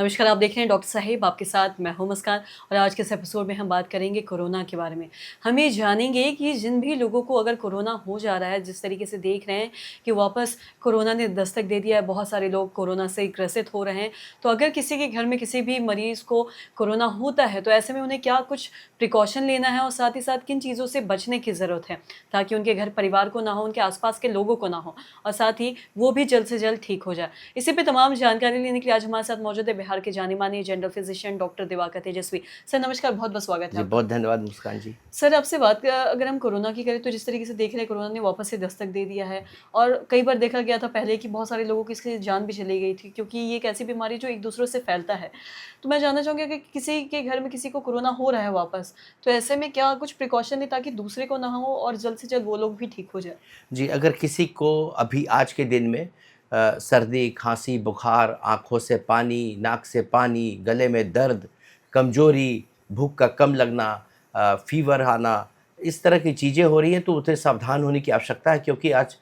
नमस्कार, आप देख रहे हैं डॉक्टर साहिब, आपके साथ मैं हूं मुस्कान। और आज के इस एपिसोड में हम बात करेंगे कोरोना के बारे में। हम ये जानेंगे कि जिन भी लोगों को अगर कोरोना हो जा रहा है, जिस तरीके से देख रहे हैं कि वापस कोरोना ने दस्तक दे दिया है, बहुत सारे लोग कोरोना से ग्रसित हो रहे हैं। तो अगर किसी के घर में किसी भी मरीज़ को कोरोना होता है, तो ऐसे में उन्हें क्या कुछ प्रिकॉशन लेना है और साथ ही साथ किन चीज़ों से बचने की ज़रूरत है, ताकि उनके घर परिवार को ना हो, उनके आस-पास के लोगों को ना हो और साथ ही वो भी जल्द से जल्द ठीक हो जाए। इसी पे तमाम जानकारी लेने के लिए आज हमारे साथ मौजूद है बिहार के जाने-माने जनरल फिजिशियन डॉक्टर दिवाकर तेजस्वी। सर नमस्कार, बहुत-बहुत स्वागत है जी, आपका। बहुत धन्यवाद मुस्कान जी। सर आपसे बात अगर हम कोरोना की करें तो जिस तरीके से देख रहे हैं कोरोना ने वापस से दस्तक दे दिया है और कई बार देखा गया था पहले कि बहुत सारे लोगों की इससे जान भी चली गई थी, क्योंकि ये एक ऐसी बीमारी जो एक दूसरे से फैलता है। तो मैं जानना चाहूँगी कि किसी के घर में किसी को कोरोना हो रहा है वापस, तो ऐसे में क्या कुछ प्रिकॉशन लें ताकि दूसरे को ना हो और जल्द से जल्द वो लोग भी ठीक हो जाएँ? जी, अगर किसी को अभी आज के दिन में सर्दी, खाँसी, बुखार, आँखों से पानी, नाक से पानी, गले में दर्द, कमज़ोरी, भूख का कम लगना, फ़ीवर आना, इस तरह की चीज़ें हो रही हैं तो उसे सावधान होने की आवश्यकता है, क्योंकि आज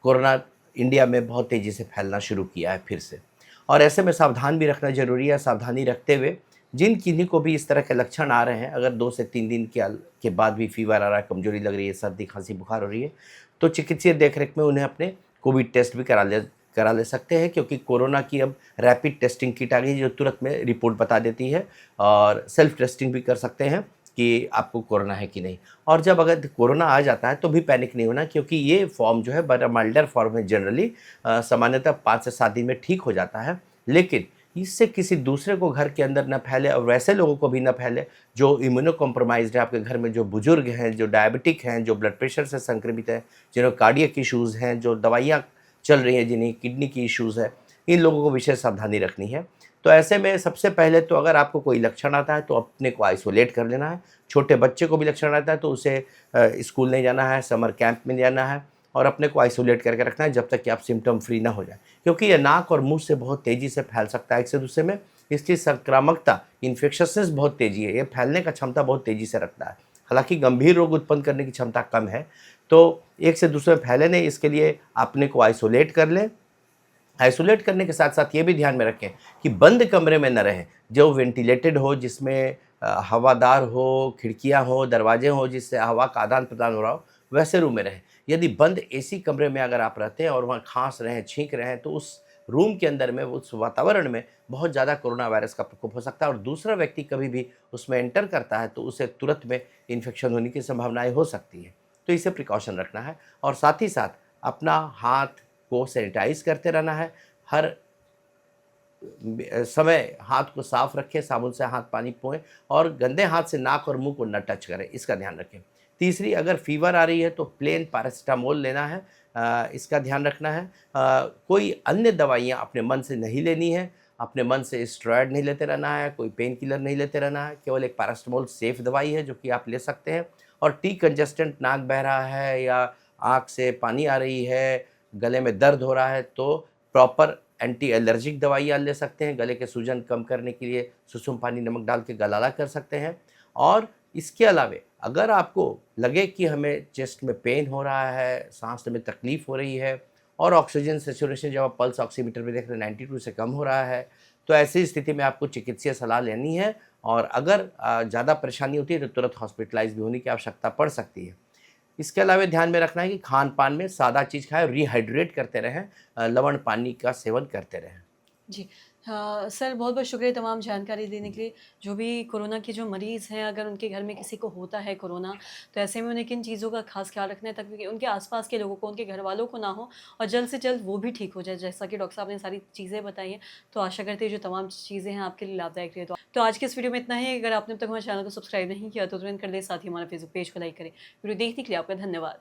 कोरोना इंडिया में बहुत तेज़ी से फैलना शुरू किया है फिर से। और ऐसे में सावधान भी रखना ज़रूरी है। सावधानी रखते हुए जिन किन्हीं को भी इस तरह के लक्षण आ रहे हैं, अगर 2 से 3 दिन के बाद भी फ़ीवर आ रहा है, कमज़ोरी लग रही है, सर्दी, खाँसी, बुखार हो रही है, तो चिकित्सीय देखरेख में उन्हें अपने कोविड टेस्ट भी करा ले सकते हैं, क्योंकि कोरोना की अब रैपिड टेस्टिंग किट आ गई है जो तुरंत में रिपोर्ट बता देती है। और सेल्फ टेस्टिंग भी कर सकते हैं कि आपको कोरोना है कि नहीं। और जब अगर कोरोना आ जाता है तो भी पैनिक नहीं होना, क्योंकि ये फॉर्म जो है बड़ा माइल्डर फॉर्म है जनरली। सामान्यतः 5 से 7 दिन में ठीक हो जाता है, लेकिन इससे किसी दूसरे को घर के अंदर ना फैले और वैसे लोगों को भी ना फैले जो इम्यूनो कॉम्प्रोमाइज़्ड है आपके घर में, जो बुजुर्ग हैं, जो डायबिटिक हैं, जो ब्लड प्रेशर से संक्रमित हैं, जिन्हें कार्डियक इश्यूज़ हैं, जो दवाइयाँ चल रही हैं, जिन्हें किडनी की इश्यूज़ है, इन लोगों को विशेष सावधानी रखनी है। तो ऐसे में सबसे पहले तो अगर आपको कोई लक्षण आता है तो अपने को आइसोलेट कर लेना है। छोटे बच्चे को भी लक्षण आता है तो उसे स्कूल नहीं जाना है, समर कैंप में नहीं जाना है और अपने को आइसोलेट करके रखना है जब तक कि आप सिम्पटम फ्री ना हो जाए, क्योंकि ये नाक और मुंह से बहुत तेज़ी से फैल सकता है एक से दूसरे में। इसकी संक्रामकता, इन्फेक्शसनेस बहुत तेज़ी है, ये फैलने का क्षमता बहुत तेज़ी से रखता है। हालाँकि गंभीर रोग उत्पन्न करने की क्षमता कम है, तो एक से दूसरे में फैले नहीं, इसके लिए अपने को आइसोलेट कर लें। आइसोलेट करने के साथ-साथ ये भी ध्यान में रखें कि बंद कमरे में न रहें, जो वेंटिलेटेड हो, जिसमें हवादार हो, खिड़कियाँ हो, दरवाजे हों, जिससे हवा का आदान-प्रदान हो रहा हो, वैसे रूम में रहें। यदि बंद एसी कमरे में अगर आप रहते हैं और वहाँ खाँस रहे हैं, छींक रहे हैं, तो उस रूम के अंदर में, उस वातावरण में बहुत ज़्यादा कोरोना वायरस का प्रकोप हो सकता है और दूसरा व्यक्ति कभी भी उसमें एंटर करता है, तो उसे तुरंत में इन्फेक्शन होने की संभावनाएँ हो सकती हैं। तो इसे प्रिकॉशन रखना है और साथ ही साथ अपना हाथ को सैनिटाइज़ करते रहना है। हर समय हाथ को साफ रखें, साबुन से हाथ पानी धोएँ और गंदे हाथ से नाक और मुंह को न टच करें, इसका ध्यान रखें। तीसरी, अगर फ़ीवर आ रही है तो प्लेन पैरासिटामोल लेना है, इसका ध्यान रखना है। कोई अन्य दवाइयाँ अपने मन से नहीं लेनी है, अपने मन से स्टेरॉइड नहीं लेते रहना है, कोई पेन किलर नहीं लेते रहना है, केवल एक पैरासिटामोल सेफ़ दवाई है जो कि आप ले सकते हैं। और टी कंजेस्टेंट, नाक बह रहा है या आँख से पानी आ रही है, गले में दर्द हो रहा है, तो प्रॉपर एंटी एलर्जिक दवाइयाँ ले सकते हैं। गले के सूजन कम करने के लिए सुसुम पानी नमक डाल के गलाला कर सकते हैं। और इसके अलावे अगर आपको लगे कि हमें चेस्ट में पेन हो रहा है, साँस में तकलीफ़ हो रही है और ऑक्सीजन सैचुरेशन जब आप पल्स ऑक्सीमीटर में देख रहे हैं 92 से कम हो रहा है, तो ऐसी स्थिति में आपको चिकित्सीय सलाह लेनी है। और अगर ज़्यादा परेशानी होती है तो तुरंत हॉस्पिटलाइज़ भी होने की आवश्यकता पड़ सकती है। इसके अलावा ध्यान में रखना है कि खान-पान में सादा चीज़ खाएँ और रिहाइड्रेट करते रहें, लवण पानी का सेवन करते रहें। जी। हाँ, सर बहुत-बहुत शुक्रिया तमाम जानकारी देने के लिए। जो भी कोरोना के जो मरीज़ हैं, अगर उनके घर में किसी को होता है कोरोना, तो ऐसे में उन्हें किन चीज़ों का ख़ास ख़्याल रखना है ताकि उनके आस-पास के लोगों को, उनके घरवालों को ना हो और जल्द से जल्द वो भी ठीक हो जाए। जैसा कि डॉक्टर साहब ने सारी चीज़ें बताई हैं, तो आशा करते हैं जो तमाम चीज़ें हैं आपके लिए लाभदायक रही। तो आज के इस वीडियो में इतना ही। अगर आपने अब तक हमारे चैनल को सब्सक्राइब नहीं किया तो तुरंत कर दें, साथ ही हमारा फेसबुक पेज को लाइक करें। वीडियो देखने के लिए आपका धन्यवाद।